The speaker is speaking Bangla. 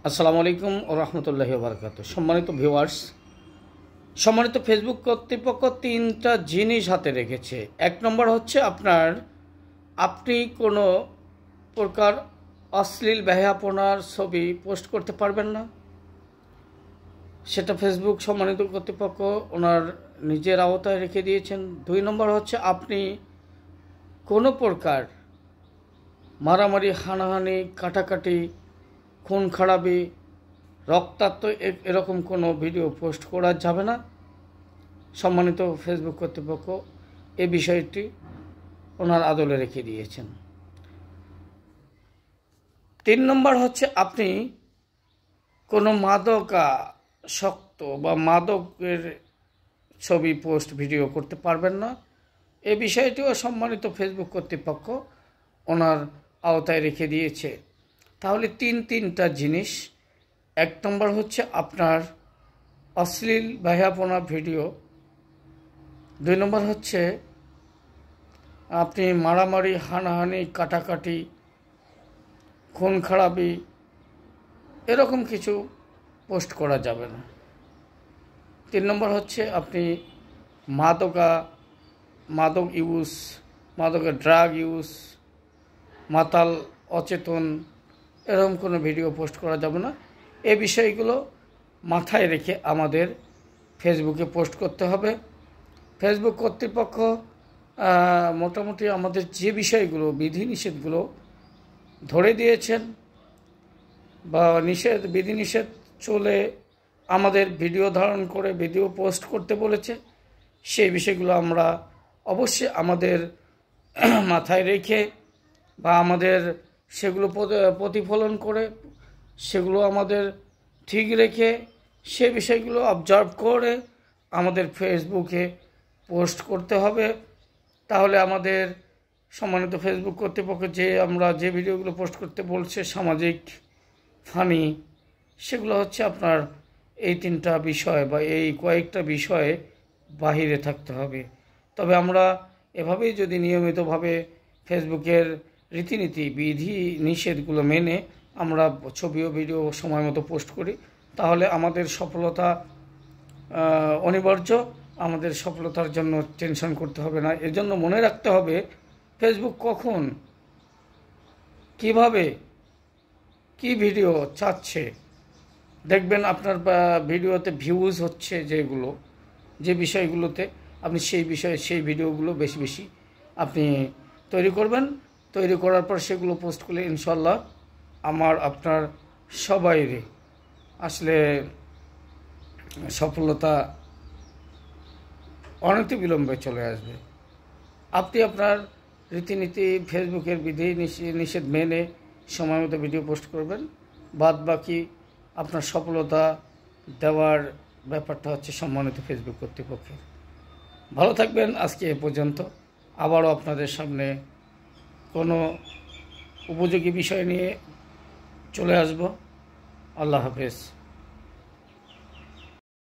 আসসালামু আলাইকুম ও রহমতুল্লাহি ওয়া বারাকাতুহু। সম্মানিত ভিউয়ার্স, সম্মানিত ফেসবুক কর্তৃপক্ষ তিনটা জিনিস হাতে রেখেছে। এক নম্বর হচ্ছে আপনি কোনো প্রকার অশ্লীল বেহায়াপনার ছবি পোস্ট করতে পারবেন না। সেটা ফেসবুক সম্মানিত কর্তৃপক্ষ ওনার নিজের আওতায় রেখে দিয়েছেন। দুই নম্বর হচ্ছে আপনি কোনো প্রকার মারামারি, হানাহানি, কাটাকাটি, খুন খারাপি, রক্তাক্ত এরকম কোনো ভিডিও পোস্ট করা যাবে না। সম্মানিত ফেসবুক কর্তৃপক্ষ এই বিষয়টি ওনার আদলে রেখে দিয়েছেন। তিন নম্বর হচ্ছে আপনি কোনো মাদকাসক্ত বা মাদকের ছবি পোস্ট ভিডিও করতে পারবেন না। এই বিষয়টিও সম্মানিত ফেসবুক কর্তৃপক্ষ ওনার আওতায় রেখে দিয়েছে। তাহলে তিনটা জিনিস। এক নম্বর হচ্ছে আপনার অশ্লীল বেহায়াপনা ভিডিও। দুই নম্বর হচ্ছে আপনি মারামারি, হানাহানি, কাটাকাটি, খুন খারাপি এরকম কিছু পোস্ট করা যাবে না। তিন নম্বর হচ্ছে আপনি মাদকের ড্রাগ ইউজ, মাতাল, অচেতন এরকম কোনো ভিডিও পোস্ট করা যাবে না। এই বিষয়গুলো মাথায় রেখে আমাদের ফেসবুকে পোস্ট করতে হবে। ফেসবুক কর্তৃপক্ষ মোটামুটি আমাদের যে বিষয়গুলো বিধিনিষেধগুলো ধরে দিয়েছেন বা বিধিনিষেধ চলে আমাদের ভিডিও ধারণ করে ভিডিও পোস্ট করতে বলেছে, সেই বিষয়গুলো আমরা অবশ্যই আমাদের মাথায় রেখে বা আমাদের সেগুলো প্রতিফলন করে সেগুলো আমাদের ঠিক রেখে সে বিষয়গুলো অবজার্ভ করে আমাদের ফেসবুকে পোস্ট করতে হবে। তাহলে আমাদের সম্মানিত ফেসবুক কর্তৃপক্ষ আমরা যে ভিডিওগুলো পোস্ট করতে বলছে সামাজিক, ফানি, সেগুলো হচ্ছে আপনার এই তিনটা বিষয় বা এই কয়েকটা বিষয়ে বাহিরে থাকতে হবে। তবে আমরা এভাবেই যদি নিয়মিতভাবে ফেসবুকের রীতিনীতি, বিধি নিষেধগুলো মেনে আমরা ছবি ও ভিডিও সময় মতো পোস্ট করি, তাহলে আমাদের সফলতা অনিবার্য। আমাদের সফলতার জন্য টেনশন করতে হবে না। এজন্য মনে রাখতে হবে ফেসবুক কখন, কিভাবে, কি ভিডিও চাচ্ছে। দেখবেন আপনার ভিডিওতে ভিউজ হচ্ছে যে বিষয়গুলোতে আপনি সেই ভিডিওগুলো বেশি আপনি তৈরি করবেন। তৈরি করার পর সেগুলো পোস্ট করলে ইনশাল্লাহ আপনার সবাইরে আসলে সফলতা অনতিবিলম্বে চলে আসবে। আপনি আপনার রীতিনীতি, ফেসবুকের বিধি নিষেধ মেনে সময় মতো ভিডিও পোস্ট করবেন। বাদ বাকি আপনার সফলতা দেওয়ার ব্যাপারটা হচ্ছে সম্মানিত ফেসবুক কর্তৃপক্ষের। ভালো থাকবেন। আজকে এ পর্যন্ত। আবারও আপনাদের সামনে কোনো উপযোগী বিষয় নিয়ে চলে আসব। আল্লাহ হাফেজ।